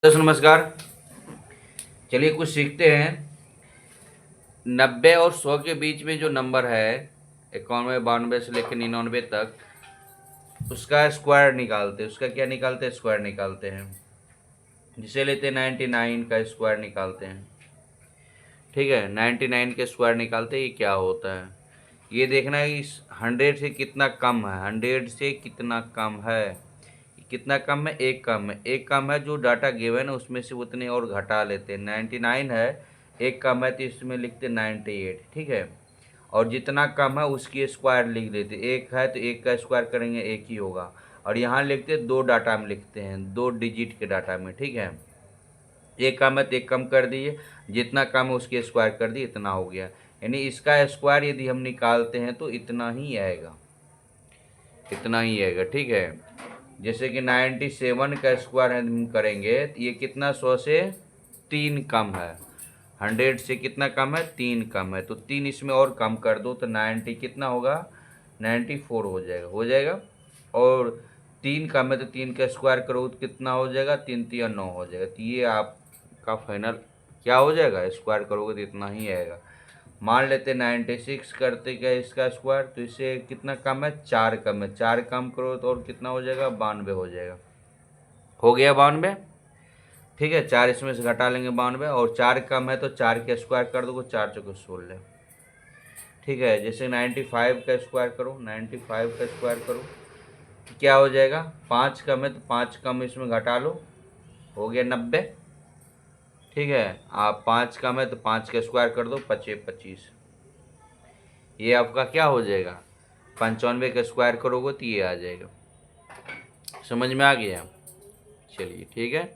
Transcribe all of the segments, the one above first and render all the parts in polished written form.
नमस्कार। चलिए कुछ सीखते हैं। 90 और 100 के बीच में जो नंबर है 91 92 से लेकर 99 तक, उसका स्क्वायर निकालते हैं। उसका क्या निकालते हैं? स्क्वायर निकालते हैं। जिसे लेते हैं 99 का स्क्वायर निकालते हैं। ठीक है, 99 के स्क्वायर निकालते हैं। ये क्या होता है ये देखना है कि 100 से कितना कम है। 100 से कितना कम है? कितना कम है? एक कम है। एक कम है, जो डाटा गिवन है उसमें से उतने और घटा लेते हैं। 99 है, एक कम है तो इसमें लिखते 98। ठीक है, और जितना कम है उसकी स्क्वायर लिख देते। एक है तो एक का स्क्वायर करेंगे, एक ही होगा। और यहाँ लिखते दो डाटा में लिखते हैं, 2 डिजिट के डाटा में। ठीक है, एक कम है तो एक कम कर दिए, जितना कम है उसकी स्क्वायर कर दिए, इतना हो गया। यानी इसका स्क्वायर यदि हम निकालते हैं तो इतना ही आएगा, इतना ही आएगा। ठीक है, जैसे कि 97 का स्क्वायर हम करेंगे तो ये कितना? 100 से 3 कम है। 100 से कितना कम है? 3 कम है, तो 3 इसमें और कम कर दो तो 90 कितना होगा? 94 हो जाएगा, हो जाएगा। और 3 कम है तो 3 का स्क्वायर करो तो कितना हो जाएगा? 3 3 9 हो जाएगा। तो ये आपका फाइनल क्या हो जाएगा? स्क्वायर करोगे तो इतना ही आएगा। मान लेते 96 करते क्या इसका स्क्वायर, तो इससे कितना कम है? 4 कम है। 4 कम करो तो और कितना हो जाएगा? 92 हो जाएगा। हो गया 92। ठीक है, 4 इसमें से घटा लेंगे 92, और 4 कम है तो 4 के स्क्वायर कर दो, 4 चौके 16। ठीक है, जैसे 95 का स्क्वायर करो, 95 का स्क्वायर करो तो क्या हो जाएगा? 5 कम है तो 5 कम इसमें घटा लो, हो गया 90। ठीक है, आप 5 कम है तो 5 का स्क्वायर कर दो, 25 25। ये आपका क्या हो जाएगा? 95 का स्क्वायर करोगे तो ये आ जाएगा। समझ में आ गया? चलिए ठीक है।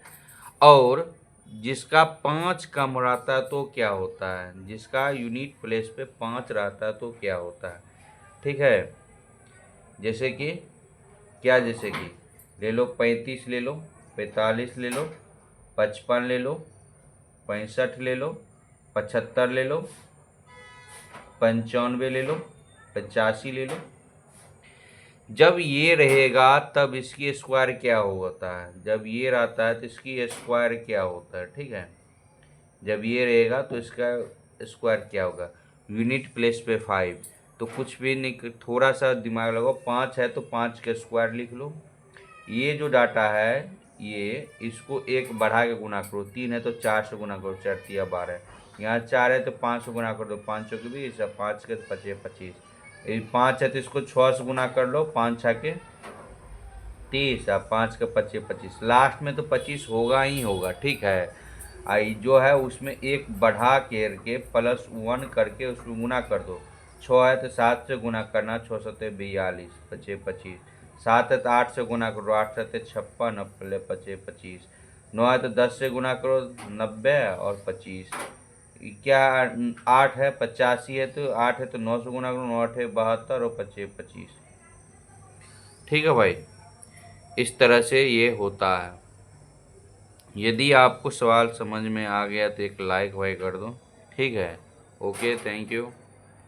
और जिसका 5 कम रहता है तो क्या होता है? जिसका यूनिट प्लेस पे 5 रहता है तो क्या होता है? ठीक है, जैसे कि क्या? जैसे कि ले लो 35 ले लो, 45 ले लो, 55 ले लो, 65 ले लो, 75 ले लो, 95 ले लो, 85 ले लो। जब ये रहेगा तब इसकी स्क्वायर क्या होता है? जब ये रहता है तो इसकी स्क्वायर क्या होता है? ठीक है, जब ये रहेगा तो इसका स्क्वायर क्या होगा? यूनिट प्लेस पे 5, तो कुछ भी नहीं, थोड़ा सा दिमाग लगाओ। 5 है तो 5 का स्क्वायर लिख लो। ये जो डाटा है ये, इसको एक बढ़ा के गुना करो। 3 है तो 4 से गुना करो, 4 तिया 12। यहाँ 4 है तो 5 से गुना कर दो, 5 चौके 20, 5 के 25 25। 5 है तो इसको 6 से गुना कर लो, 5 6 के 30, 5 के 25 25। लास्ट में तो 25 होगा ही होगा। ठीक है, आई जो है उसमें एक बढ़ा के +1 करके उसमें गुना कर दो। 6 है तो 7 से गुना करना, 6 सत्ते 42, 25 25। 7 है तो 8 से गुना करो, 8 सत्ते 56, 25 25। 9 है तो 10 से गुना करो, 90 और 25। क्या? 8 है 85 है तो 8 है तो 9 से गुना करो, 9 8 है 72 और 25 25। ठीक है भाई, इस तरह से ये होता है। यदि आपको सवाल समझ में आ गया तो एक लाइक भाई कर दो। ठीक है, ओके, थैंक यू।